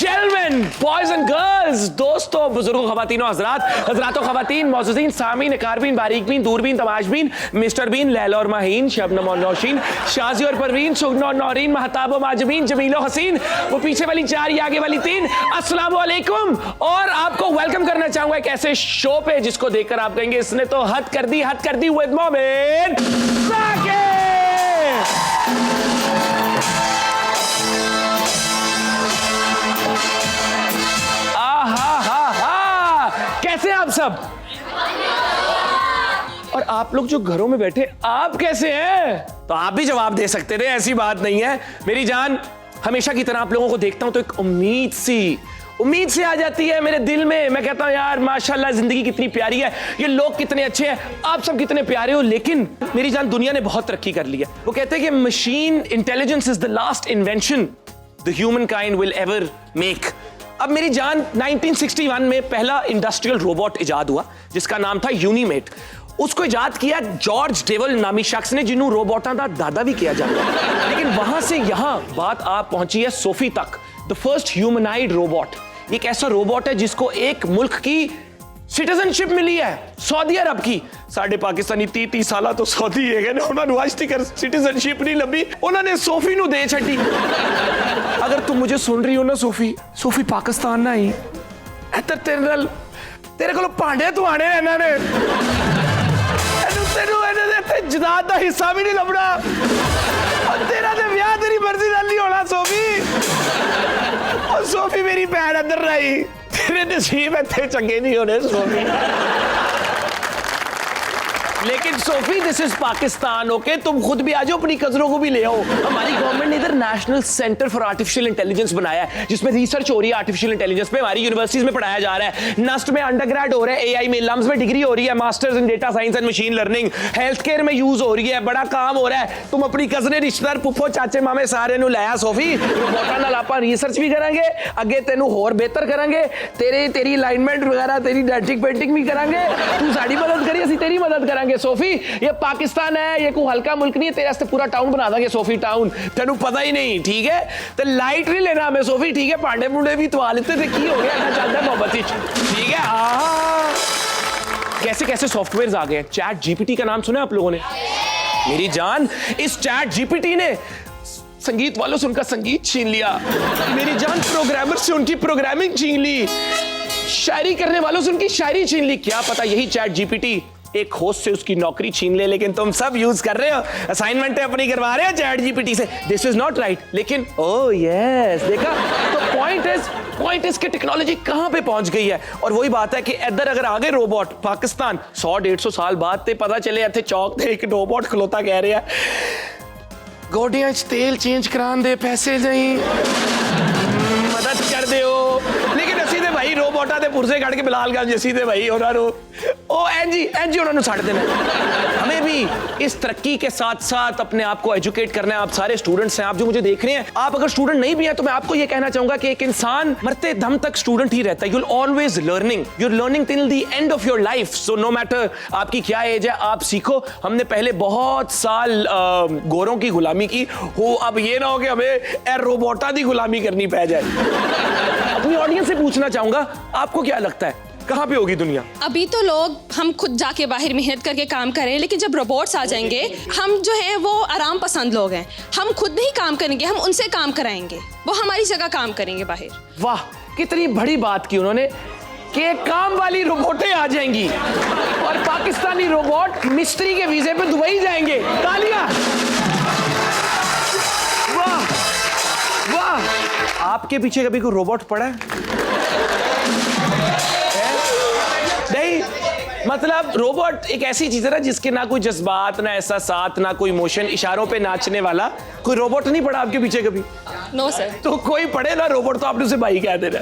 Gentleman, boys and girls, दोस्तों, बुजुर्गों, खवातीनों, हजरातों, खवातीन, मौजूदीन, सामीन, कारबीन, बारीकबीन, दूरबीन, तमाशबीन, मिस्टर बीन, लैला और माहीन, शबनम और नौशीन, शाजी और परवीन, सुगनो और नौरीन, महताब और माजमीन, जमीलो हसीन, वो पीछे वाली 4 ये आगे वाली 3, अस्सलाम वालेकुम। और आपको वेलकम करना चाहूंगा एक ऐसे शो पे जिसको देखकर आप कहेंगे इसने तो हद कर दी विद मोमिन साकिब। कैसे आप सब? और आप लोग जो घरों में बैठे, आप कैसे हैं? तो आप भी जवाब दे सकते थे, ऐसी बात नहीं है। मेरी जान, हमेशा की तरह आप लोगों को देखता हूं तो एक उम्मीद से आ जाती है मेरे दिल में। मैं कहता हूं यार माशाल्लाह जिंदगी कितनी प्यारी है, ये लोग कितने अच्छे हैं, आप सब कितने प्यारे हो। लेकिन मेरी जान, दुनिया ने बहुत तरक्की कर ली है। वो कहते हैं कि machine intelligence is the last invention the human kind will ever make. अब मेरी जान, 1961 में पहला इंडस्ट्रियल रोबोट इजाद हुआ जिसका नाम था यूनीमेट। उसको इजाद किया जॉर्ज डेवल नामी शख्स ने, जिन्होंने रोबोटा का दादा भी किया जाता है। लेकिन वहां से यहां बात आप पहुंची है सोफी तक, द फर्स्ट ह्यूमनाइड रोबोट। एक ऐसा रोबोट है जिसको एक मुल्क की सिटीजनशिप मिली है, सऊदी अरब की। साढ़े पाकिस्तानी 30 साल तो सऊदी है ना, उन्होंने आज तक सिटीजनशिप नहीं लभी, उन्होंने सोफी नु दे छड़ी। अगर तुम मुझे सुन रही हो ना सोफी पाकिस्तान ना ही इधर तेरे को भांडे तो आने इन्हां ने जदाद का हिस्सा भी नहीं लभना। तेरा तो ब्याह तेरी मर्जी नाल नहीं होना सोफी मेरी भैन अंदर रही, तेरे नसीब इतने चंगे नहीं होने सोफी। लेकिन Sophie, this is Pakistan, okay? तुम खुद भी आ जाओ, अपनी कजरों को भी ले आओ। हमारी गवर्नमेंट ने इधर national centre for artificial intelligence बनाया है जिसमें रिसर्च हो रही है आर्टिफिशियल इंटेलिजेंस पे। हमारी यूनिवर्सिटीज में पढ़ाया जा रहा है। नस्ट में अंडरग्रेड हो रहा है, एआई में, लम्स में डिग्री हो रही है, masters in data science and machine learning, health care में यूज हो रही है, बड़ा काम हो रहा है। तुम अपनी कजने, रिश्तेदार, पुप्पो, चाचे, मामे सारे नु लाया सोफी। रोबोटा नाल आपां रिसर्च भी करांगे, अगे तेनू होर बेहतर करांगे, तेरी अलाइनमेंट वगैरह, तेरी डेटिंग पेंटिंग भी करांगे। तू साडी मदद करी, असि तेरी मदद करांगे। सोफी, ये पाकिस्तान है, ये कोई हल्का मुल्क नहीं है, तेरे वास्ते पूरा टाउन बना देंगे सोफी टाउन, तेनू पता ही नहीं, ठीक है? तो लाइट नहीं लेना हमें सोफी, ठीक है? भांडे भूंडे भी धवा लेते थे, की हो गया ना, चलता है मोहब्बत, ठीक है? कैसे कैसे सॉफ्टवेयर आ गए हैं। चैट जीपीटी का नाम सुना आप लोगों ने? मेरी जान, इस चैट जीपीटी ने संगीत वालों से उनका संगीत छीन लिया, मेरी जान, प्रोग्रामर से उनकी प्रोग्रामिंग छीन ली, शायरी करने वालों से उनकी शायरी छीन ली। क्या पता यही चैट जीपीटी एक होस्ट से उसकी नौकरी छीन ले। लेकिन तुम सब यूज कर रहे हो, असाइनमेंट अपनी करवा रहे हो चैट जीपीटी से। This is not right. लेकिन ओह यस, देखा? तो पॉइंट इज कि टेक्नोलॉजी कहां पे पहुंच गई है। और वही बात है कि इधर अगर आ गए रोबोट पाकिस्तान 100-150 साल बाद ते पता चले इत्थे चौक ते एक रोबोट खलोता कह रहा है गोडियां च तेल चेंज करान दे पैसे नहीं, मदद कर दे। लेकिन असी ते भाई रोबोटा दे पुरसे कट के बिलालगंज असी ते भाई उन्होंने ओ एनजी उन्होंने छड़ देना। हमें भी इस तरक्की के साथ साथ अपने आप को एजुकेट करना है। आप सारे स्टूडेंट्स हैं, आप जो मुझे देख रहे हैं, आप अगर स्टूडेंट नहीं भी हैं तो मैं आपको ये कहना चाहूंगा कि एक इंसान मरते दम तक स्टूडेंट ही रहता है। You'll always learning, you're learning till the end of your life. So no matter आपकी क्या एज है, आप सीखो। हमने पहले बहुत साल गोरों की गुलामी की हो, अब ये ना हो कि हमें रोबोटा की गुलामी करनी पै जाए। अपनी ऑडियंस से पूछना चाहूंगा, आपको क्या लगता है कहां पे होगी दुनिया? अभी तो लोग हम खुद जाके बाहर मेहनत करके काम करें, लेकिन जब रोबोट्स आ जाएंगे, हम जो है वो आराम पसंद लोग हैं, हम खुद नहीं काम करेंगे, हम उनसे काम कराएंगे, वो हमारी जगह काम करेंगे बाहर। वाह, कितनी बड़ी बात की उन्होंने कि काम वाली रोबोटें आ जाएंगी और पाकिस्तानी रोबोट मिस्त्री के वीजे पे दुबई जाएंगे। तालियां! वाह वाह। आपके पीछे कभी कोई रोबोट पड़ा है? नहीं, मतलब रोबोट एक ऐसी चीज है ना जिसके ना कोई जज्बात, ना एहसासात, ना कोई इमोशन, इशारों पे नाचने वाला कोई रोबोट नहीं पड़ा आपके पीछे कभी? No sir. तो कोई पड़े ना रोबोट तो आपने उसे भाई कह देना।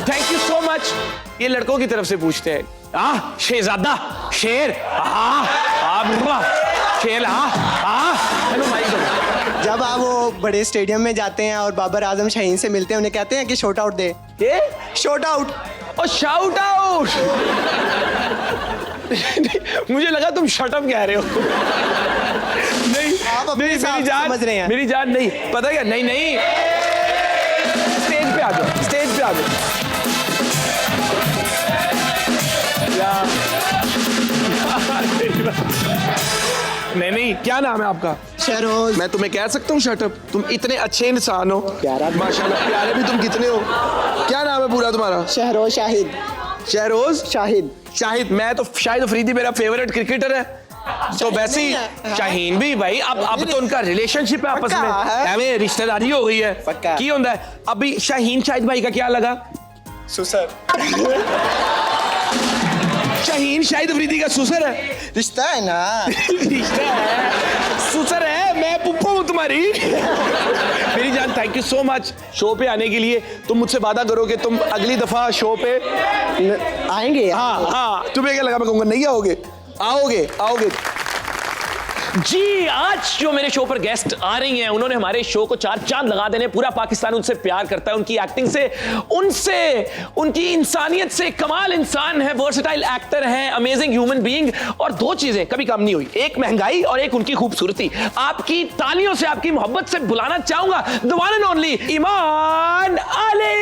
Thank you so much. ये लड़कों की तरफ से पूछते हैं। शेरजादा, शेर, शेर, जब आप वो बड़े स्टेडियम में जाते हैं और बाबर आजम शाहीन से मिलते हैं, उन्हें कहते हैं कि शॉट आउट दे। शॉट आउट और शाउट आउट। मुझे लगा तुम शट अप कह रहे हो। नहीं, आप अपने नहीं, हिसाब से समझ रहे हैं। मेरी जान नहीं, पता क्या, नहीं नहीं, क्या नाम है आपका? शहरोज। मैं तुम्हें कह सकता हूँ शट अप? तुम इतने अच्छे इंसान हो, प्यारा माशाल्लाह, प्यारे भी तुम कितने हो। क्या नाम है पूरा तुम्हारा? शहरोज शाहिद। शहरोज शाहिद। शाहिद। मैं तो शाहिद अफरीदी मेरा फेवरेट क्रिकेटर है, तो वैसे ही शाहीन भी भाई। अब तो उनका रिलेशनशिप है आपस में, हमें रिश्तेदारी हो गई है, की होता है। अभी शाहीन शाहिद भाई का क्या लगा? सुसर। शाहीन शाहिद अफरीदी का सुसर है? रिश्ता है ना। रिश्ता है, सुसर है। मैं पुप्पो हूँ तुम्हारी। मेरी जान, thank you so much show पे आने के लिए। तुम मुझसे वादा करो कि तुम अगली दफा शो पे आएंगे। हाँ, तुम्हें क्या लगा मैं कहूँगा नहीं आओगे? आओगे जी। आज जो मेरे शो पर गेस्ट आ रही हैं, उन्होंने हमारे शो को 4 चांद लगा देने। पूरा पाकिस्तान उनसे प्यार करता है, उनकी एक्टिंग से, उनकी इंसानियत से। कमाल इंसान है, वर्सेटाइल एक्टर है, अमेजिंग ह्यूमन बीइंग। और 2 चीजें कभी कम नहीं हुई, एक महंगाई और एक उनकी खूबसूरती। आपकी तालियों से, आपकी मोहब्बत से बुलाना चाहूंगा द वन एंड ओनली ईमान अली।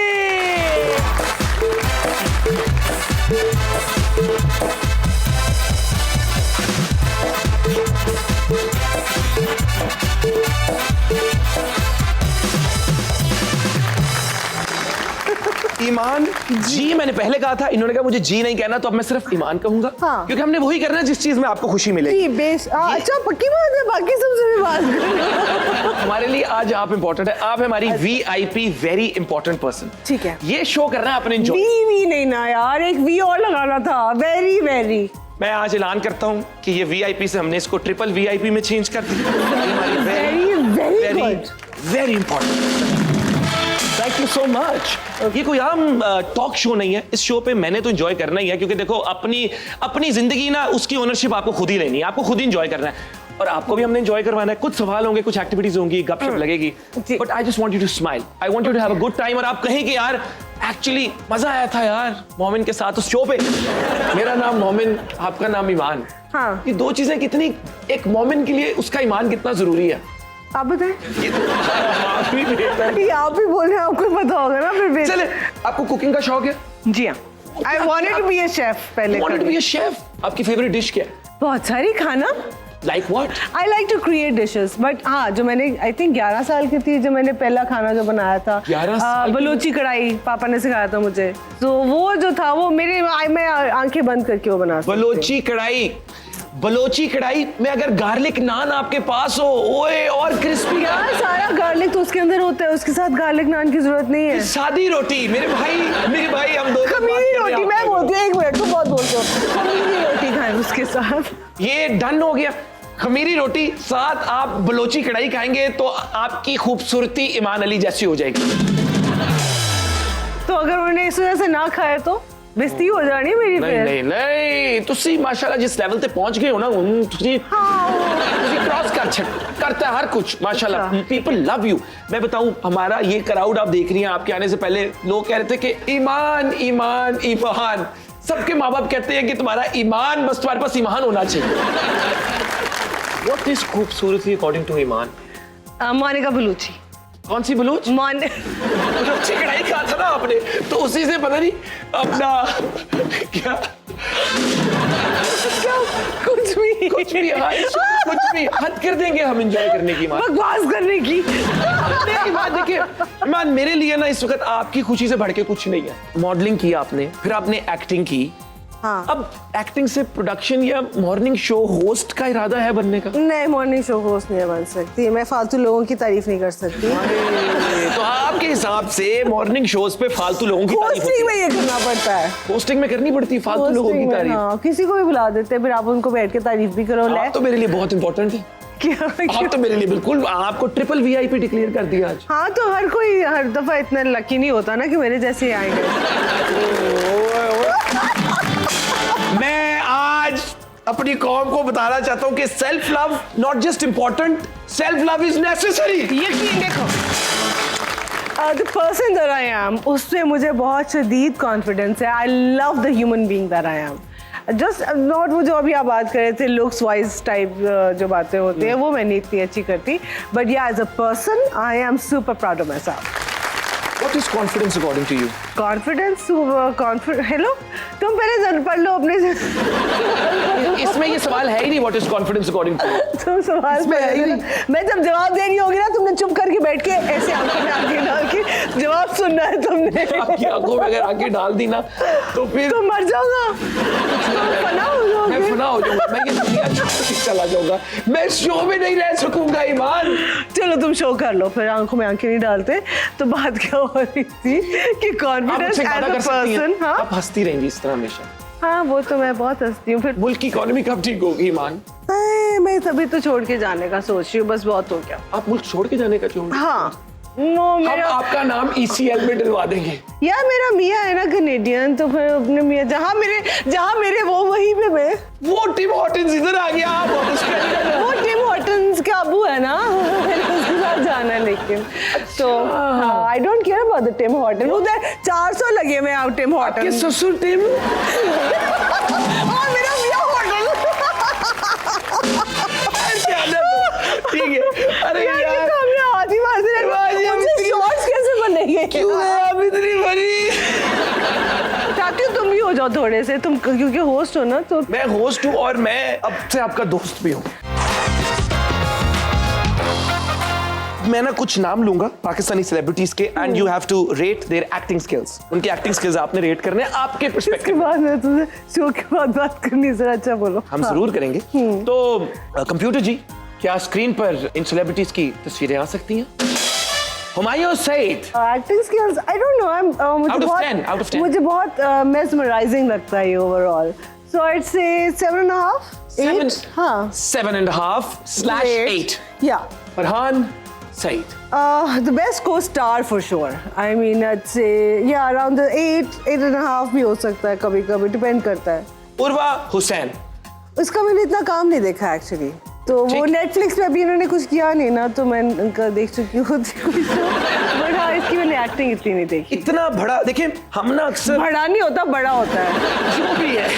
ईमान जी। मैंने पहले कहा था, इन्होंने कहा मुझे जी नहीं कहना, तो अब मैं सिर्फ ईमान कहूंगा। हाँ। क्योंकि हमने वही करना है जिस चीज में आपको खुशी मिलेगी। जी बेस। अच्छा पक्की बात है, बाकी सबसे भी बात करो। हमारे लिए आज आप इंपॉर्टेंट है, आप हमारी VIP वेरी इंपॉर्टेंट पर्सन। ठीक है। ये शो करना है अपने एंजॉय। वी नहीं ना यार, एक वी और लगाना था। Very very. मैं आज ऐलान करता हूँ कि ये VIP से हमने इसको ट्रिपल VIP में चेंज कर दिया। Very very good. Very important. Thank you so much. ये कोई आम टॉक शो नहीं है। इस शो पे मैंने तो एंजॉय करना ही है, क्योंकि देखो अपनी जिंदगी ना, उसकी ओनरशिप आपको खुद ही लेनी है, आपको खुद ही एंजॉय करना है, और आपको भी हमने एंजॉय करवाना है। कुछ सवाल होंगे, कुछ एक्टिविटीज होंगी, गपशप लगेगी, but I just want you to smile, I want you to have a good time. और आप कहें कि यार एक्चुअली मजा आया था यार मोमिन के साथ उस शो पे। मेरा नाम मोमिन, आपका नाम ईमान। हाँ। ये 2 चीजें कितनी, एक मोमिन के लिए उसका ईमान कितना जरूरी है, आप बताएं। ये तो आप ही बेहतर। ये आप ही बोल रहे हैं, आपको पता होगा ना फिर। चले, आपको कुकिंग का शौक है? जी हाँ। I wanted to be a chef पहले। Wanted to be a chef. आपकी फेवरेट डिश क्या है? बहुत सारी खाना। Like what? I like to create dishes, but हाँ, जो मैंने आई थिंक 11 साल की थी जब मैंने पहला खाना जो बनाया था, 11 साल बलूची कढ़ाई पापा ने सिखाया था मुझे। तो वो जो था वो मैं आंखें बंद करके वो बना सकती। बलोची कढ़ाई में अगर गार्लिक नान आपके पास हो, ओए, और क्रिस्पी यार सारा गार्लिक तो उसके अंदर होता है, उसके साथ गार्लिक नान की जरूरत नहीं है। सादी रोटी। मेरे भाई हम दोनों खमीरी रोटी। मैं बोलती हूँ, 1 मिनट, तुम बहुत बोलते हो। खमीरी रोटी खाएं उसके साथ। ये डन हो गया। खमीरी रोटी साथ आप बलोची कढ़ाई खाएंगे तो आपकी खूबसूरती ईमान अली जैसी हो जाएगी। तो अगर उन्होंने इस वजह से ना खाया तो बेइज्जती हो जानी मेरी। नहीं, तुसी माशाल्लाह जिस लेवल पे पहुंच गए हो ना, तुसी क्रॉस करता है हर कुछ माशाल्लाह। People love you. मैं बताऊं, हमारा ये क्राउड आप देख रही हैं, आपके आने से पहले लोग कह रहे थे कि ईमान ईमान ईमान। सबके माँ बाप कहते हैं कि तुम्हारा ईमान, बस तुम्हारे पास ईमान होना चाहिए। What is खूबसूरती अकॉर्डिंग टू ईमान? मोनिका बलूची। कौन सी बलूच? बलूची कढ़ाई कहा था ना आपने, तो उसी से पता नहीं अपना क्या कुछ भी हाँ, कुछ भी हद कर देंगे हम एंजॉय करने की, बकवास करने की। बात देखिए ईमान, मेरे लिए ना इस वक्त आपकी खुशी से बढ़ के कुछ नहीं है। मॉडलिंग की आपने, फिर आपने एक्टिंग की। हाँ। अब एक्टिंग से प्रोडक्शन या मॉर्निंग शो होस्ट का इरादा है बनने का? नहीं, मॉर्निंग शो होस्ट नहीं बन सकती। मैं फालतू लोगों की तारीफ नहीं कर सकती। तो आपके हिसाब से मॉर्निंग शोज पे फालतू लोगों की तारीफ होस्टिंग में ये करना पड़ता है। होस्टिंग में करनी पड़ती है फालतू लोगों की तारीफ। हाँ, किसी को भी बुला देते हैं, फिर आप उनको बैठ के तारीफ भी करो। आप तो मेरे लिए बहुत इंपॉर्टेंट है। आप तो मेरे लिए बिल्कुल, आपको ट्रिपल VIP डिक्लेयर कर दिया आज। हाँ, तो हर कोई हर दफा इतना लकी नहीं होता ना कि मेरे जैसे आएंगे। मैं आज अपनी कौम को बताना चाहता हूँ कि self love not just important, self love is necessary. यकीन देखो, the person that I am, उससे मुझे बहुत शदीद कॉन्फिडेंस है। I love the human being that I am. Just not वो जो अभी आप बात कर रहे थे लुक्स वाइज टाइप जो बातें होती हैं, वो मैं नहीं इतनी अच्छी करती, बट या as a person I am super proud of myself. What is confidence according to you? Confidence hello तुम पहले पढ़ लो अपने इसमें ये सवाल है ही नहीं, what is confidence according to you? तुम सवाल इसमें है ही नहीं। मैं जब जवाब दे रही होगी ना तुमने चुप करके बैठ के ऐसे आंखों में आंखें डाल के जवाब सुनना है तुमने। आपकी आंखों में अगर आंखें डाल दी ना तो फिर तुम मर जाओगा, तुम फना हो मैं जाओगे। फना हो जाऊंगा, मैं ये दुनिया छोड़ के चला जाऊंगा, मैं इस शो में नहीं रह सकूंगा ईमान। चलो तुम शो कर लो, फिर आंखों में आंखें नहीं डालते। तो बात क्या हो रही थी कि आप कॉन्फिडेंस मुझसे एज वादा अ कर सकती हैं, पर्सन। हाँ आप हंसती रहेंगी इस तरह हमेशा। हाँ वो तो मैं बहुत हंसती हूँ। फिर मुल्क की इकोनॉमी कब ठीक होगी ईमान? मैं तभी तो छोड़ के जाने का सोच रही हूँ, बस बहुत हो गया। आप मुल्क छोड़ के जाने का क्यों? हाँ वो हम मेरा आपका नाम ECL में डलवा देंगे। यार मेरा मियाँ है ना कनेडियन, तो फिर अपने मियाँ जहाँ मेरे वो वहीं पे मैं। वो टिम हॉर्टन्स इधर आ गया, आप ऑस्ट्रेलिया। वो टिम हॉर्टन्स का अबू है ना, मैंने उसके साथ जाना है। लेकिन तो हाँ I don't care about the Tim Horton. उधर 400 लगे मैं आप टिम आपके हॉर्टन ससुर टिम और मेरा मियाँ हॉर्टन। ठीक है। अरे यार हमने आधी बार से शॉर्ट्स कैसे बनेंगे? क्यों है आप इतनी बड़ी? चाहती हूँ तुम भी हो जाओ थोड़े से, तुम क्योंकि होस्ट हो ना। तो मैं होस्ट हूँ और मैं अब से आपका दोस्त भी हूँ। मैं ना कुछ नाम लूंगा पाकिस्तानी सेलिब्रिटीज के and you have to rate their acting skills. उनके एक्टिंग स्किल्स आपने रेट करने हैं आपके इसके पर्सपेक्टिव। बाद मैं तुझे शो के बाद बात करनी जरा। अच्छा बोलो। हम जरूर करेंगे। तो कंप्यूटर जी, क्या स्क्रीन पर इन सेलिब्रिटीज की तस्वीरें आ सकती हैं? Humayun Saeed. Acting skills I don't know, out of 10. मुझे बहुत मेस्मराइजिंग लगता है ये ओवरऑल। सो आई से 7.5 8। हाँ 7.5/8। या Farhan Saeed. the best co-star for sure. I mean I'd say yeah around the 8.5 भी हो सकता है, कभी कभी डिपेंड करता है। उर्वा हुसैन। उसका मैंने इतना काम नहीं देखा एक्चुअली, तो वो ठीक। नेटफ्लिक्स पे अभी इन्होंने कुछ किया नहीं ना, तो मैं उनका देख चुकी हूँ बट हाँ इसकी मैंने एक्टिंग इतनी नहीं देखी। इतना बड़ा देखिए, हम ना अक्सर बड़ा नहीं होता, बड़ा होता है। जो भी है,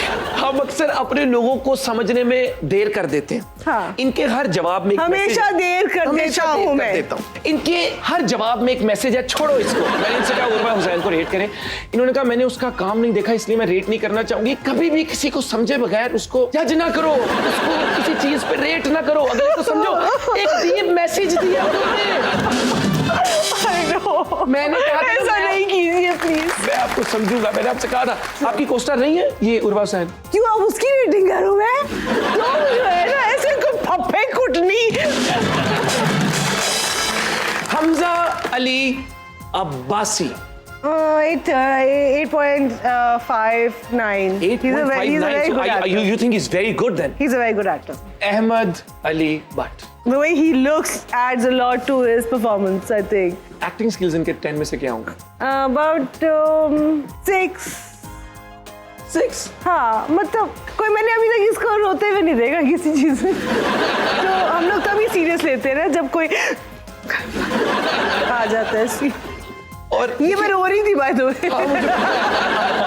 हम अक्सर अपने लोगों को समझने में देर कर देते हैं। हाँ। इनके हर जवाब में एक हमेशा मैसेज- देर कर हमेशा देता देर हूँ कर मैं। देता हूँ। इनके हर जवाब में एक मैसेज है, छोड़ो इसको। मैंने इनसे कहा उर्वा हुसैन को रेट करें, इन्होंने कहा मैंने उसका काम नहीं देखा इसलिए मैं रेट नहीं करना चाहूंगी। कभी भी किसी को समझे बगैर उसको जज ना करो, उसको किसी चीज पे रेट ना करो, अगले को समझो। एक डीप मैसेज दिया उन्होंने। मैंने कहा था ऐसा नहीं कीजिए प्लीज। मैं आपको समझूंगा, मैंने आपसे कहा था। आपकी कोस्टार नहीं है ये उर्वा हुसैन? क्यों अब उसकी रेटिंग करूं मैं? तो जो है ना ऐसे फप्पे कुटनी। Hamza Ali Abbasi. 8.59. He's a very good actor. You think he's very good then? He's a very good actor. Ahmed Ali Butt. The way he looks adds a lot to his performance, I think. Acting skills इनके 10 में से क्या होंगे? About 6. 6. हाँ मतलब कोई मैंने अभी तक इसको रोते हुए नहीं देखा किसी चीज में। तो हम लोग तभी सीरियस लेते हैं ना जब कोई आ जाता है सीन। और ये मैं रो रही थी बाय द वे।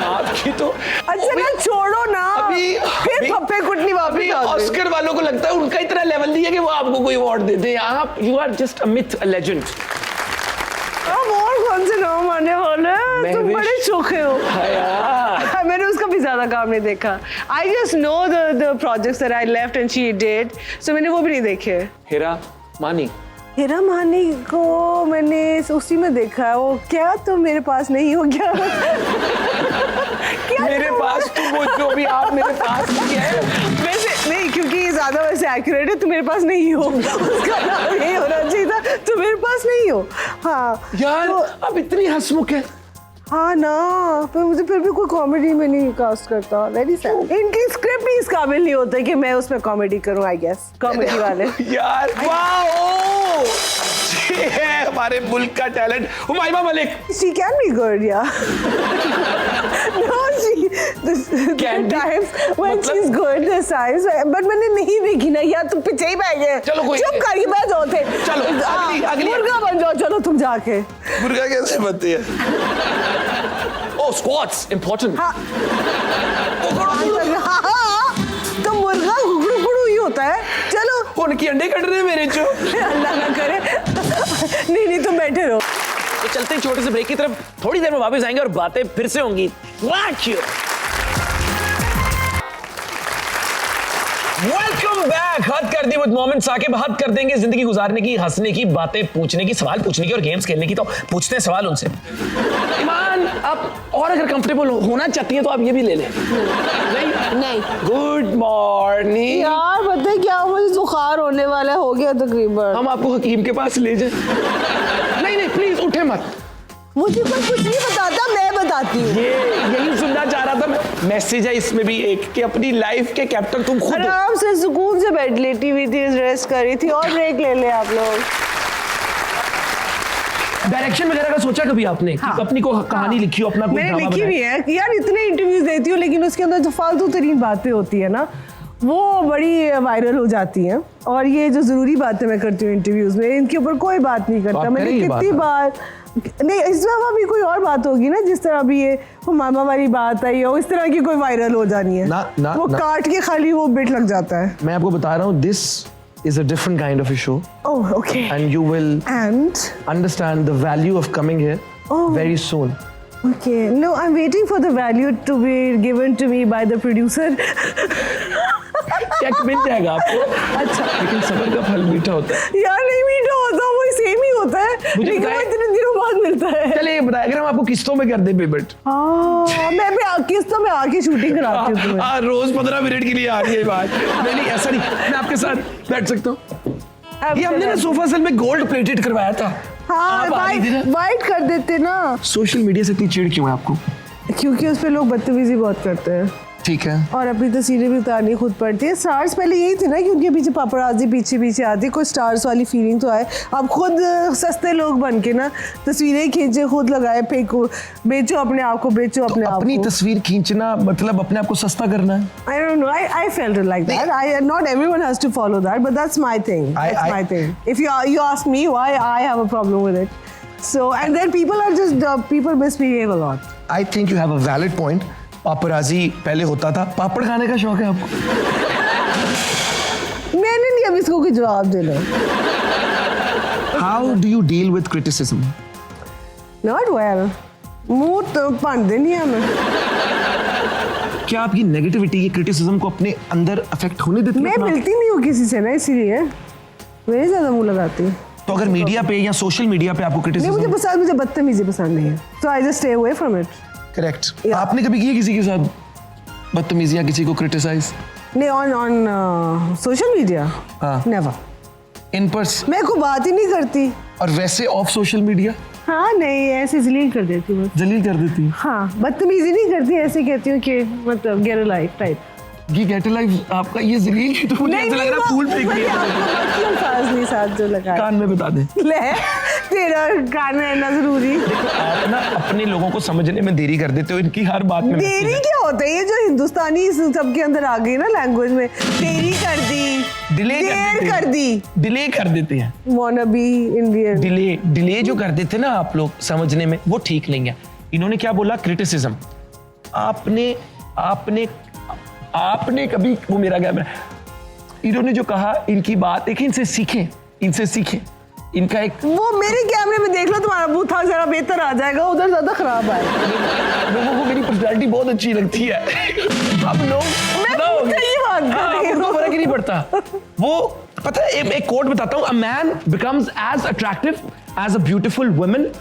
आपकी तो अच्छा ना छोड़ो ना, फिर फप्पे कुटनी वापस अभी आ गई। ऑस्कर वालों को लगता है उनका इतना लेवल नहीं है कि वो आपको कोई अवार्ड दे दे। आप you are just a myth, a legend. अब और कौन से नाम आने वाले हैं? तुम बड़े चोखे हो। यार मैंने उसका भी ज्यादा काम नहीं देखा। I just know the projects that I left and she did, so मैंने वो भी नहीं देखे। हेरा मानी। हेरा मानी को मैंने उसी में देखा है। वो क्या तो मेरे पास नहीं हो गया। क्या मेरे पास तो वो जो भी आप मेरे पास नहीं है। वैसे नहीं, क्योंकि ज्यादा वैसे एक्यूरेट है, तो मेरे पास नहीं हो। उसका नाम यही होना चाहिए था, तो मेरे पास नहीं हो। हाँ यार तो, अब इतनी हंसमुख है। हाँ ना, पर मुझे फिर भी कोई कॉमेडी में नहीं कास्ट करता। Very sad. इनकी स्क्रिप्ट ही इस काबिल नहीं होता कि मैं उसमें कॉमेडी करूं, आई गेस कॉमेडी वाले। यार वाओ, ये है हमारे मुल्क का talent Humayun Malik. She can be good, yeah. No, the Can be? times when मतलब? she's good, there's times, but मैंने नहीं देखी ना यार, तुम पीछे ही बैठ गए। चलो कोई चुप करके बैठ जाओ थे। चलो, अगली। मुर्गा बन जाओ, चलो तुम जाके। मुर्गा कैसे बनती है? Oh, squats important. हाँ, तो मुर्गा गुगड़ू गुगड़ू ही होता है। चलो उनकी अंडे कट रहे हैं मेरे जो। अल्लाह ना करे। नहीं तुम बैठे रहो। एक चलते हैं छोटे से ब्रेक की तरफ, थोड़ी देर में वापस आएंगे और बातें फिर से होंगी। Welcome back. हद कर दी विद मोमेंट साकिब। हद कर देंगे जिंदगी गुजारने की, हंसने की, बातें पूछने की, सवाल पूछने की और गेम्स खेलने की। तो पूछते हैं सवाल उनसे। ईमान, आप और अगर कंफर्टेबल होना चाहती हैं तो आप ये भी ले लें। नहीं गुड मॉर्निंग। यार पता है क्या, मुझे बुखार होने वाला हो गया तकरीबन। हम आपको हकीम के पास ले जाए। नहीं प्लीज उठे मत। मुझे कोई कुछ नहीं बताता, मैं बताती हूँ। ये यही सुनना चाह रहा था मैं। मैसेज है इसमें भी एक कि अपनी लाइफ के कैप्टन तुम खुद हो। आराम से सुकून से बैठ लेटी हुई थी, रेस्ट कर रही थी। और ब्रेक ले ले आप लोग। डायरेक्शन वगैरह का सोचा कभी आपने? हाँ। कि अपनी को कहानी लिखी हो, अपना कोई मैंने ड्रामा लिखी बनाया? भी है यार, इतने इंटरव्यूज देती हूँ लेकिन उसके अंदर जो फालतू तरीन बातें होती है ना, वो बड़ी वायरल हो जाती हैं। और ये जो जरूरी बातें मैं करती हूँ इंटरव्यूज में, इनके ऊपर कोई बात नहीं करता। मैंने कितनी बार नहीं, इस दफा भी कोई और बात होगी ना, जिस तरह अभी ये मामा वाली बात आई हो, इस तरह की कोई वायरल हो जानी है ना, वो काट के खाली वो बिट लग जाता है। मैं आपको बता रहा हूँ, this is a different kind of a show. Oh, okay. And you will understand the value of coming here very soon. Okay. No, I'm waiting for the value to be given to me by the producer. Cheque मिल जाएगा आपको। अच्छा, लेकिन सबर का फल मीठा होता है। यार नहीं मीठा होता, वो सेम ही होता है, लेकिन वो इतने दिनों बाद मिलता है। चलिए बताया, अगर हम आपको किस्तों में कर दें पेमेंट। मैं भी किस्तों में आके शूटिंग कराती हूँ तुम्हें। रोज 15 मिनट के लिए आ रही है बात। नहीं ऐसा नहीं, मैं आपके साथ बैठ सकता हूँ। ये हमने ना सोफा सेल में गोल्ड प्लेटेड करवाया था। हाँ, वाइट कर देते ना। सोशल मीडिया से इतनी चिढ़ क्यों है आपको? क्योंकि उस पे लोग बदतमीजी बहुत करते हैं। ठीक है। और अपनी तस्वीरें भी उतारनी खुद पड़ती है। स्टार्स पहले यही थी ना कि उनके पीछे पापराजी पीछे आती, कोई स्टार्स वाली फीलिंग तो आए। अब खुद सस्ते लोग बन के ना तस्वीरें खींचे, खुद लगाए, फेंको, बेचो अपने आप को, बेचो अपने आप को। अपनी तस्वीर खींचना मतलब अपने आप को सस्ता करना है। I don't know. I felt it like that. Not everyone has to follow that, but that's my thing. That's my thing. If you ask me why I have a problem with it, so and then people are just people misbehave a lot. I think you have a valid point. पापराजी पहले होता था। पापड़ खाने का शौक है आपको? मैंने नहीं अब इसको कोई जवाब देना। How do you deal with criticism? Not well. मुंह तो पान देनी है मैं। क्या आपकी नेगेटिविटी की क्रिटिसिज्म को अपने अंदर अफेक्ट होने देती है? मैं मिलती नहीं हूँ किसी से ना, इसीलिए मैं ज्यादा मुंह लगाती हूँ। तो अगर मीडिया पे या सोशल मीडिया पे आपको नहीं, क्रिटिसिज्म मुझे बदतमीजी पसंद नहीं है, so I just stay away from it. Correct. आपने कभी किया किसी के साथ बदतमीजी या किसी को क्रिटिसाइज? नहीं, on social media? हाँ। Never. In person? मैं कोई बात ही नहीं करती। और वैसे ऑफ सोशल मीडिया? हाँ नहीं, ऐसे जलील कर देती हूँ। जलील कर देती? हाँ, बदतमीजी नहीं करती, ऐसे कहती हूँ कि मतलब गेट अ लाइफ टाइप। ये गेट अ लाइफ आपका ये जलील है, तो मुझे ऐसा लग रहा है फूल फेंक दिया। अल्फाज नहीं साथ जो लगा कान में बता दे। ले तेरा कान में रहना जरूरी। आप ना अपने लोगों को समझने में देरी कर देते हो, इनकी हर बात में देरी क्या होता है? ये जो हिंदुस्तानी सबके अंदर आ गई ना लैंग्वेज में, देरी कर दी, डिले कर दी, डिले कर देते हैं। wanna be Indian. डिले जो कर देते ना आप लोग समझने में, वो ठीक नहीं है। इन्होंने क्या बोला? क्रिटिसिज्म। आपने कभी, वो मेरा क्या, इन्होंने जो कहा, इनकी बात एक, इनसे सीखें। इनका एक, वो मेरे कैमरे में देख लो, तुम्हारा बूथा जरा बेहतर आ जाएगा, उधर ज्यादा खराब आए। लोगों को मेरी पर्सनालिटी बहुत अच्छी लगती है। अब लोग फर्क ही नहीं पड़ता। वो पता है, एक कोट बताता हूँ, a man becomes as attractive as a beautiful woman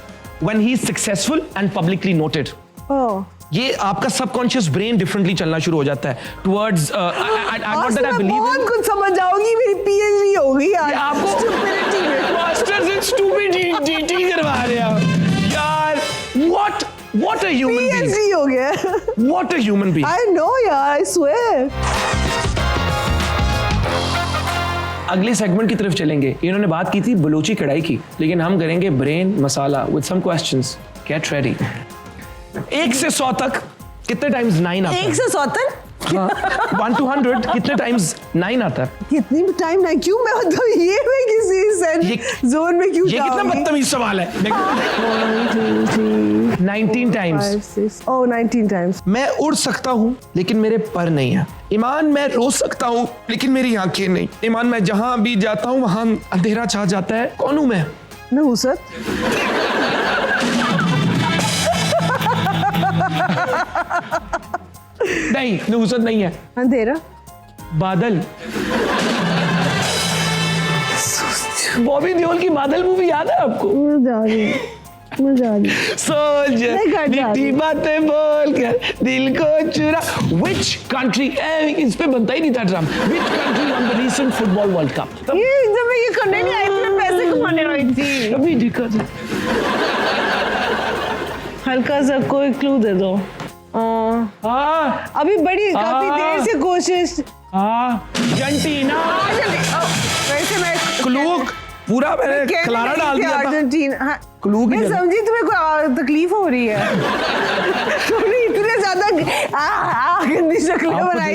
when he is successful and publicly noted. ये आपका सबकॉन्शियस ब्रेन डिफरेंटली चलना शुरू हो जाता है टुवर्ड्स बहुत कुछ समझ जाओगी, मेरी पीएचडी होगी यार। आपको मास्टर्स इन स्टूपिडिटी करवा रहे हैं यार। What a human being. PhD हो गया। What a human being. I know यार, आई स्वेयर। अगले सेगमेंट की तरफ चलेंगे। इन्होंने बात की थी बलूची कढ़ाई की, लेकिन हम करेंगे brain masala with some questions. Get ready. 1 से 100 तक कितने टाइम्स 9 आता है? 1 से 100 तक? हाँ, 1 to 100 कितने टाइम्स 9 आता है? कितनी टाइम ना, क्यों मैं मतलब ये मैं किसी जोन में क्यों? ये कितना बदतमीज सवाल है। 19 टाइम्स। ओह 19 टाइम्स। मैं उड़ सकता हूँ लेकिन मेरे पर नहीं है। ईमान, मैं रो सकता हूँ लेकिन मेरी आंखें नहीं। ईमान, मैं जहाँ भी जाता हूँ वहाँ अंधेरा छा जाता है। कौन हूँ मैं? नहुसत। नहीं, नुसरत नहीं है। अंधेरा। बादल। बॉबी देओल की बादल मूवी याद है आपको? सोल्जर मीठी बातें बोलकर दिल को चुरा। Which country? इस पे बनता ही नहीं था drum. Which country won the recent football world cup? ये जब मैं ये करने नहीं आई थी, मैं पैसे कमाने आई थी। अभी दिक्कत है। हल्का सा कोई क्लू दे दो। हाँ अभी बड़ी काफी देर से कोशिश। अर्जेंटीना। वैसे मैं क्लू पूरा मैंने खलारा डाल दिया था। अर्जेंटीना। हाँ, क्लू की मैं जगह। समझी तुम्हें कोई तकलीफ हो रही है। तुमने इतने ज्यादा गंदी शक्लें आपको बनाई।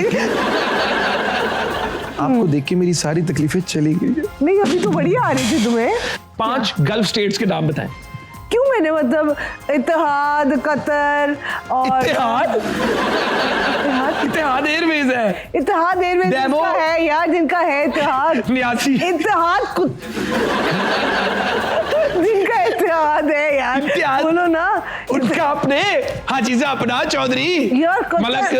आपको देख के मेरी सारी तकलीफें चली गई। नहीं अभी तो बढ़िया आ रही थी तुम्हें। 5 गल्फ स्टेट्स के नाम बताएं। क्यों मैंने मतलब इत्तेहाद, कतर और इत्तेहाद एयरवेज है। इत्तेहाद एयरवेज डेमो। जिनका है यार, जिनका है इत्तेहाद। 89। इत्तेहाद जिनका इत्तेहाद है यार, इत्तेहाद। बोलो ना। उनका अपने हाजीजा अपना चौधरी यार कतर। मलक।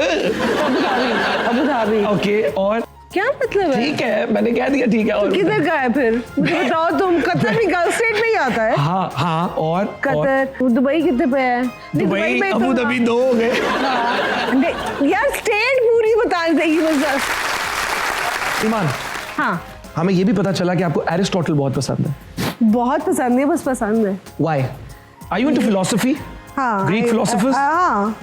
Abu Dhabi. ओके और क्या मतलब है? ठीक है, मैंने कह दिया ठीक है। और किधर का है फिर मुझे बताओ तुम। कतर भी गल्फ स्टेट में ही आता है। हाँ और कतर। दुबई कितने पे है? नहीं, दुबई में अबू तो- धाबी 2 हो गए। हाँ, नहीं, यार स्टेट पूरी बतानी चाहिए बस। ईमान, हाँ हमें ये भी पता चला कि आपको एरिस्टोटल बहुत पसंद है। बहुत पसंद है, बस पसंद है। Why? Are you into philosophy? हाँ, Greek philosophers? हाँ.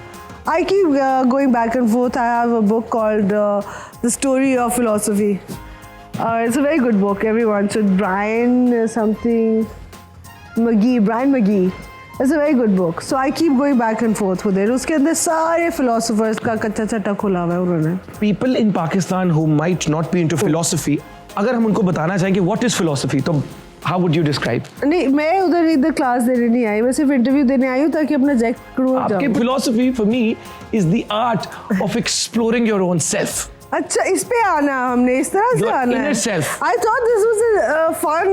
I keep going back and forth. I have a book called The Story of Philosophy. It's a very good book. Everyone should. Brian McGee. It's a very good book. So I keep going back and forth with it. उसके अंदर सारे philosophers का कच्चा चट्टा खुला हुआ है उन्होंने। People in Pakistan who might not be into philosophy, अगर हम उनको बताना चाहें कि what is philosophy, तो how would you describe? नहीं, मैं इधर क्लास देने नहीं आई, मैं सिर्फ इंटरव्यू देने आई हूँ ताकि अपना जैक करूँ। आपके philosophy for me is the art of exploring your own self. अच्छा, इस पे आना हमने, इस तरह से Your आना inner है। self. I thought this was a fun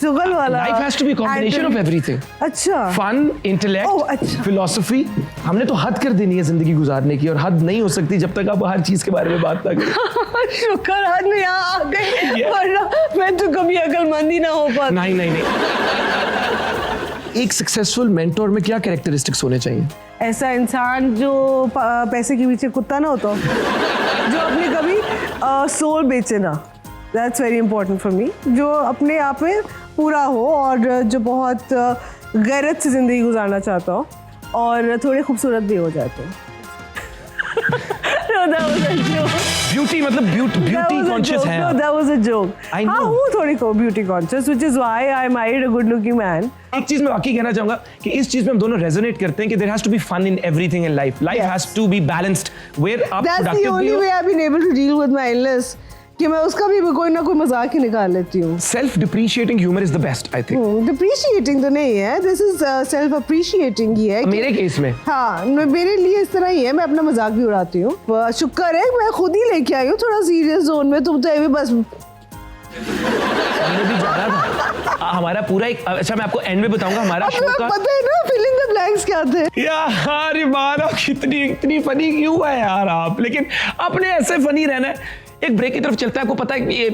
शुगल वाला। Life has to be a combination of everything. अच्छा। Fun, intellect, Oh, अच्छा। philosophy. हमने तो हद कर देनी है जिंदगी गुजारने की, और हद नहीं हो सकती जब तक आप हर चीज के बारे में बात ना करें। शुक्र आज मैं यहाँ आ गई, Yeah. वरना मैं तो कभी अकलमंदी ना हो पाती। नहीं। एक सक्सेसफुल मेंटोर में क्या कैरेक्टरिस्टिक्स होने चाहिए? ऐसा इंसान जो पैसे के पीछे कुत्ता ना होता, जो अपने कभी सोल बेचे ना। That's very important for me. जो अपने आप में पूरा हो और जो बहुत गैरत से जिंदगी गुजारना चाहता हो और थोड़े खूबसूरत भी हो जाते हो। No, that was a joke. Beauty मतलब ब्यूटी कॉन्शियस है No, आप। that was a joke. I know. हाँ, हूँ थोड़ी को beauty conscious, which is why I married a good looking man. एक चीज मैं वाकई कहना चाहूंगा कि इस चीज में हम दोनों रेजोनेट करते हैं कि there has to be fun in everything in life. Life Yes. Has to be balanced where आप That's the प्रोडक्टिव भी only हो। way I've been able to deal with my illness. कि मैं उसका भी कोई ना कोई मजाक ही निकाल लेती हूँ। Self depreciating humour is the best I think. Depreciating तो नहीं है, दिस इज सेल्फ अप्रिशिएटिंग ही है। मेरे केस में हाँ, मेरे लिए इस तरह ही है, मैं अपना मजाक भी उड़ाती हूँ। शुक्र है मैं खुद ही लेके आई हूँ थोड़ा सीरियस जोन में। तुम तो अभी बस हमने भी जाना था हमारा पूरा एक। अच्छा मैं आपको एंड में बताऊंगा हमारा शो का। पता है ना फिलिंग द ब्लैंक्स क्या थे। यार मानो इतनी फनी क्यों है यार आप, लेकिन अपने ऐसे फनी रहना है। एक ब्रेक की तरफ चलता है। आपको पता है कि ये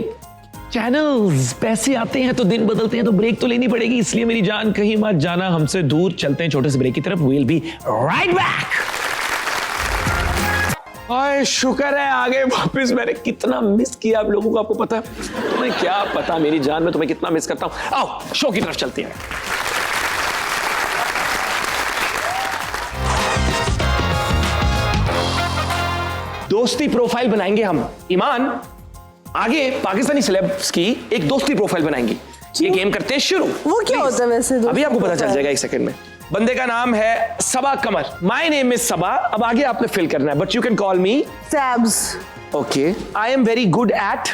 चैनल्स पैसे आते हैं तो दिन बदलते हैं, तो ब्रेक तो लेनी पड़ेगी। इसलिए मेरी जान कहीं मत जाना हमसे दूर, चलते हैं छोटे से ब्रेक की तरफ। We will be right back. हाय शुक्र है आगे वापस। मैंने कितना मिस किया आप लोगों को, आपको पता है? तुम्हें क्या पता मेरी जान में तुम्हें कितना मिस करता हूं। आओ शो की तरफ चलते हैं। दोस्ती प्रोफाइल बनाएंगे हम। ईमान आगे पाकिस्तानी सेलेब्स की एक दोस्ती प्रोफाइल बनाएंगी। ये गेम करते हैं शुरू। वो क्या होता है वैसे? अभी आपको पता चल जाएगा एक सेकंड में। बंदे का नाम है सबा कमर। माय नेम इज सबा। अब आगे आपने फिल करना है, but you can call me Stabs. Okay. I am very good at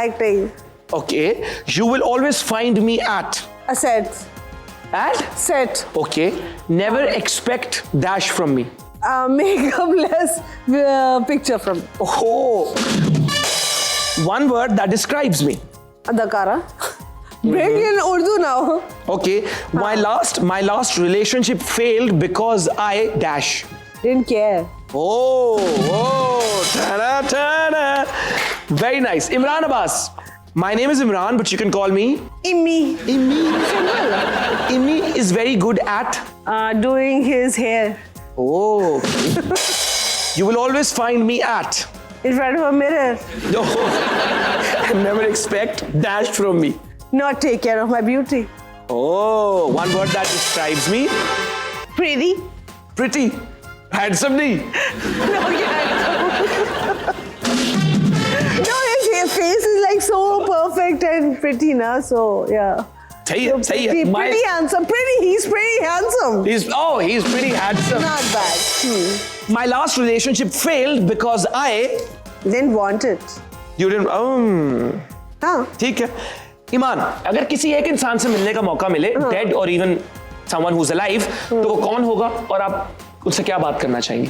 Acting. Okay. You will always find me at Assets. Set. Okay. Never expect dash from me. Make up less picture from Oh, one word that describes me. Adakara. Bring in Urdu now. Okay, my last relationship failed because I dash. Didn't care. Ta-da. Very nice. Imran Abbas. My name is Imran, but you can call me Immi. Immi is very good at. Doing his hair Oh. You will always find me at. in front of a mirror. No. Never expect dash from me. Not take care of my beauty. Oh, one word that describes me. Pretty. Pretty. Handsome nahi. No, no, his face is like so perfect and pretty, na. So yeah. सही है, सही है. Pretty handsome. He's pretty handsome. He's pretty handsome. Not bad. My last relationship failed because I Didn't want it. didn't. हाँ. ठीक है. ईमान, अगर किसी एक इंसान से मिलने का मौका मिले, डेड और even someone who is alive, तो वो कौन होगा और आप उससे क्या बात करना चाहेंगे?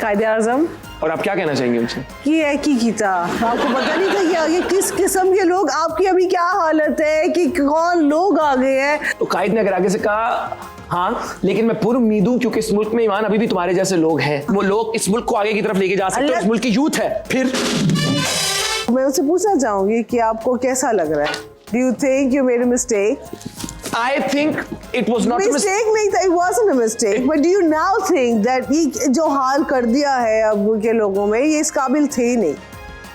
कायदे आज़म और आप क्या कहना चाहेंगे उनसे? की है की था, आपको पता नहीं था कि आगे किस किस्म के लोग, आपकी अभी क्या हालत है कि कौन लोग आ गए हैं. तो कायद ने अगर आगे से कहा हाँ, लेकिन मैं पूरी उम्मीद हूं क्योंकि इस मुल्क में ईमान अभी भी तुम्हारे जैसे लोग हैं, वो लोग इस मुल्क को आगे की तरफ लेके जा सकते हैं, इस मुल्क की यूथ है. फिर मैं उससे पूछना चाहूंगी कि आपको कैसा लग रहा है? Do you think you made a mistake? I think it was not a mistake. Mistake नहीं था, it wasn't a mistake. But do you now think that ये जो हाल कर दिया है अब के लोगों में, ये इस काबिल थे ही नहीं.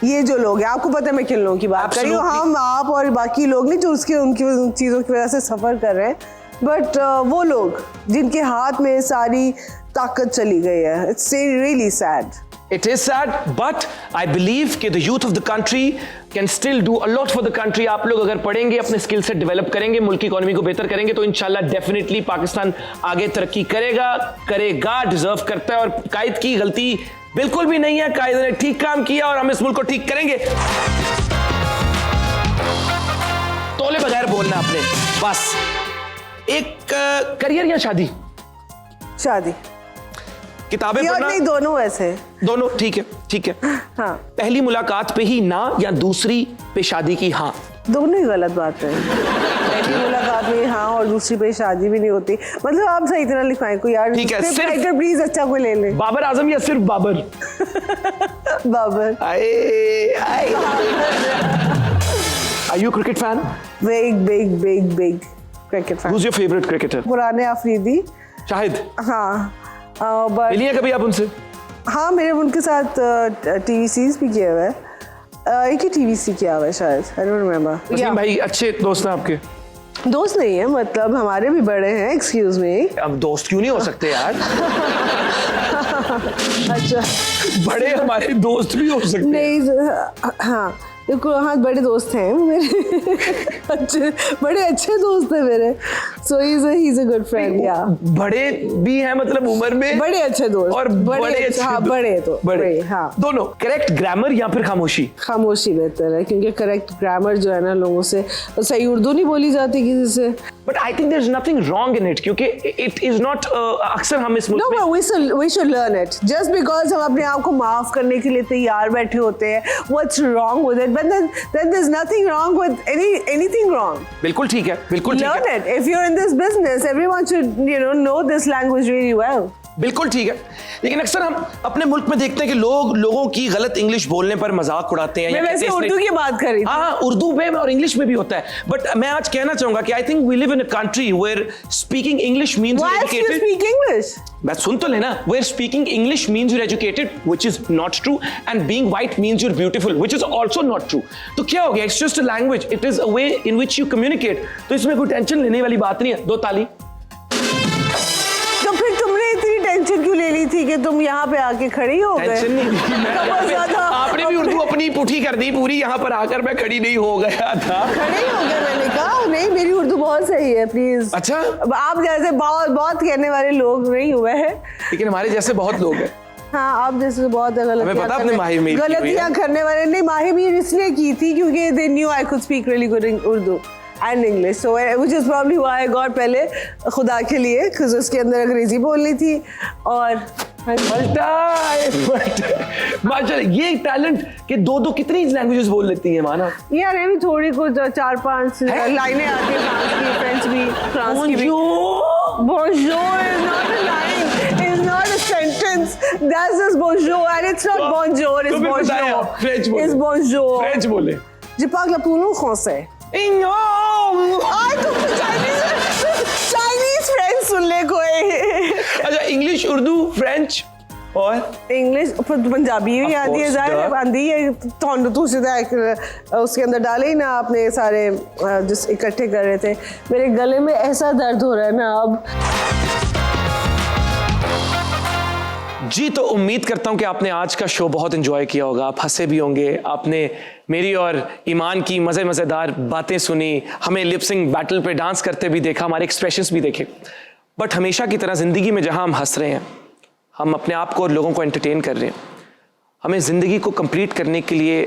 ये जो लोग हैं, आपको पता है मैं किन लोगों की बात कर रही हूँ. हम, आप और बाकी लोग नहीं जो उसके उनकी उन चीज़ों की वजह से सफ़र कर रहे हैं. बट वो लोग जिनके हाथ में सारी ताकत चली गई है, it's really sad. It is sad, but I believe कि the youth of the country can still do a lot for the country. आप लोग अगर पढ़ेंगे, अपने स्किल सेट डेवलप करेंगे, मुल्क की इकोनॉमी को बेहतर करेंगे, तो इंशाल्लाह डेफिनेटली पाकिस्तान आगे तरक्की करेगा, डिजर्व करता है. और कायद की गलती बिल्कुल भी नहीं है. कायद ने ठीक काम किया और हम इस मुल्क को ठीक करेंगे. तोले बगैर बोलना आपने. बस एक करियर या शादी? शादी. किताबें पढ़ना? नहीं, दोनों वैसे. दोनों. ठीक है. हाँ. पहली मुलाकात पे ही ना या दूसरी पे शादी की हाँ? दोनों ही गलत बात है. पहली मुलाकात में हाँ और दूसरी पे शादी भी नहीं होती. मतलब आप सही तरह लिखवाएं कोई यार. ठीक है, सिर्फ प्लीज अच्छा कोई ले ले. बाबर आजम या सिर्फ Babar? Babar. Are you a cricket fan? Big cricket fan. Who's your favorite cricketer? पुराने अफरीदी. शाहिद. हाँ. बट मिली है कभी आप उनसे? हाँ, मेरे उनके साथ टीवी सीरीज भी किया हुआ है. एक ही टीवी सी किया हुआ है शायद. I don't remember. वसीम भाई अच्छे दोस्त हैं आपके? दोस्त नहीं है, मतलब हमारे भी बड़े हैं. Excuse me. अब दोस्त क्यों नहीं हो सकते यार? अच्छा. बड़े हमारे दोस्त भी हो सकते हैं. नहीं. हाँ देखो, हाँ बड़े दोस्त हैं मेरे. बड़े अच्छे दोस्त हैं मेरे. सो he's a good friend. या बड़े भी हैं मतलब उम्र में? बड़े अच्छे दोस्त. और बड़े हाँ बड़े तो बड़े. हाँ दोनों. करेक्ट ग्रामर या फिर खामोशी? खामोशी बेहतर है, क्योंकि करेक्ट ग्रामर जो है ना, लोगों से सही उर्दू नहीं बोली जाती किसी से. But I think there's nothing wrong in it क्योंकि it is not अक्सर हम इस मुल्क में. No, but we should learn it. Just because हम अपने आप को माफ करने के लिए तैयार बैठे होते हैं, what's wrong with it? But then there's nothing wrong with anything wrong. बिल्कुल ठीक है, बिल्कुल ठीक है. Learn it. If you're in this business, everyone should know this language really well. बिल्कुल ठीक है. लेकिन अक्सर हम अपने मुल्क में देखते हैं कि लोगों की गलत इंग्लिश बोलने पर मजाक उड़ाते हैं. मैं वैसे उर्दू की बात कर रही थी. हाँ, उर्दू में और इंग्लिश में भी होता है. बट मैं आज कहना चाहूंगा कि I think we live in a country where speaking English means Why do you speak English? मैं सुन तो लेना. Where speaking English means you're educated, which is not true, and being white means you're beautiful, which is also not true. तो क्या हो गया? It's just a language. It is a way in which you communicate. तो इसमें कोई tension लेने वाली बात नहीं है. दो ताली. तो फिर तुमने इतनी टेंशन क्यों ले ली थी कि तुम यहाँ पे आके खड़ी हो गए? टेंशन नहीं ली मैं. आपने भी उर्दू अपनी पुठी कर दी पूरी. यहाँ पर आकर मैं खड़ी नहीं हो गया था. खड़ी हो गया. मैंने कहा नहीं, मेरी उर्दू बहुत सही है. प्लीज. अच्छा. आप जैसे बहुत कहने वाले लोग नहीं हुए हैं, लेकिन हमारे जैसे बहुत लोग हैं. हाँ, आप जैसे बहुत गलतियाँ करने वाले. नहीं, माही मीर इसलिए की थी क्योंकि they knew I could speak really good Urdu and English, so which is probably why I got पहले खुदा के लिए, because उसके अंदर अंग्रेजी बोलनी थी. और माशाल्लाह ये टैलेंट कि दो कितनी लैंग्वेजेस बोल लेती हैं माना. यार ये भी थोड़ी कुछ 4-5 लाइनें आती हैं. फ्रांस की, फ्रेंच भी, फ्रांस की भी. Bonjour is not a line, is not a sentence. That's just bonjour and it's not bonjour, it's तो फिर बताएं bonjour. आप, French बोले. It's bonjour. फ्रेंच बोले. Je parle pour le français. तो चाइनीज फ्रेंच सुन ले कोई. अच्छा, इंग्लिश, उर्दू, फ्रेंच और इंग्लिश पंजाबी भी आती है, जाहिर आती है. तो तू सीधा उसके अंदर डाले ही ना आपने सारे जिस इकट्ठे कर रहे थे. मेरे गले में ऐसा दर्द हो रहा है ना अब. जी, तो उम्मीद करता हूं कि आपने आज का शो बहुत एंजॉय किया होगा. आप हंसे भी होंगे, आपने मेरी और ईमान की मज़ेदार बातें सुनी, हमें लिपसिंग बैटल पे डांस करते भी देखा, हमारे एक्सप्रेशंस भी देखे. बट हमेशा की तरह ज़िंदगी में जहां हम हंस रहे हैं, हम अपने आप को और लोगों को एंटरटेन कर रहे हैं, हमें ज़िंदगी को कंप्लीट करने के लिए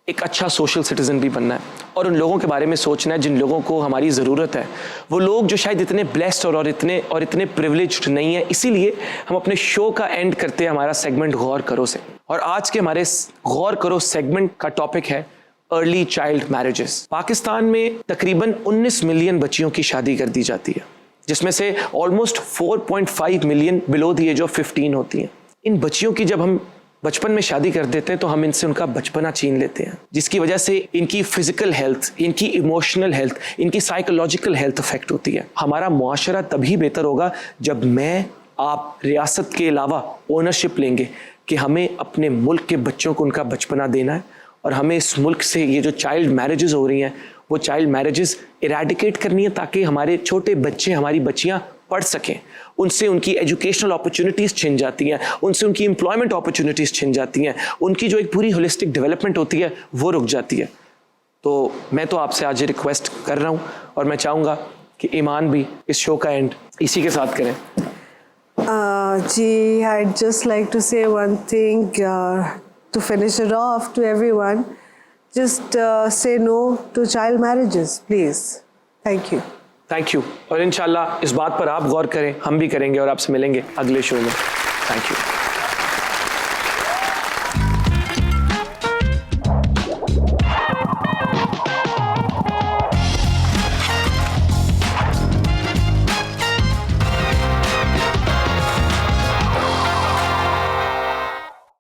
एक अच्छा सोशल सिटीज़न भी बनना है और उन लोगों के बारे में सोचना है जिन लोगों को हमारी ज़रूरत है. वो लोग जो शायद इतने ब्लेस्ड और इतने प्रिविलेज्ड नहीं है. इसीलिए हम अपने शो का एंड करते हैं हमारा सेगमेंट गौर करो से. और आज के हमारे गौर करो सेगमेंट का टॉपिक है अर्ली चाइल्ड मैरिजेस. पाकिस्तान में तकरीबन 19 मिलियन बच्चियों की शादी कर दी जाती है, जिसमें से almost 4.5 million below the age of 15 होती हैं. इन बच्चियों की जब हम बचपन में शादी कर देते हैं तो हम इनसे उनका बचपना छीन लेते हैं, जिसकी वजह से इनकी फिजिकल हेल्थ, इनकी इमोशनल हेल्थ, इनकी साइकोलॉजिकल हेल्थ अफेक्ट होती है. हमारा मुआशरा तभी बेहतर होगा जब मैं आप रियासत के अलावा ओनरशिप लेंगे कि हमें अपने मुल्क के बच्चों को उनका बचपना देना है और हमें इस मुल्क से ये जो चाइल्ड मैरिजेस हो रही हैं वो चाइल्ड मैरिजेस इरेडिकेट करनी है, ताकि हमारे छोटे बच्चे, हमारी बच्चियां पढ़ सकें. उनसे उनकी एजुकेशनल अपॉर्चुनिटीज़ छिन जाती हैं, उनसे उनकी एम्प्लॉयमेंट अपॉर्चुनिटीज़ छिन जाती हैं, उनकी जो एक पूरी होलिस्टिक डेवलपमेंट होती है वो रुक जाती है. तो मैं तो आपसे आज ये रिक्वेस्ट कर रहा हूँ और मैं चाहूँगा कि ईमान भी इस शो का एंड इसी के साथ करें. Gee, I'd just like to say one thing to finish it off to everyone. Just say no to child marriages, please. Thank you. Thank you. और इंशाल्लाह इस बात पर आप गौर करें, हम भी करेंगे और आपसे मिलेंगे अगले शो में. Thank you.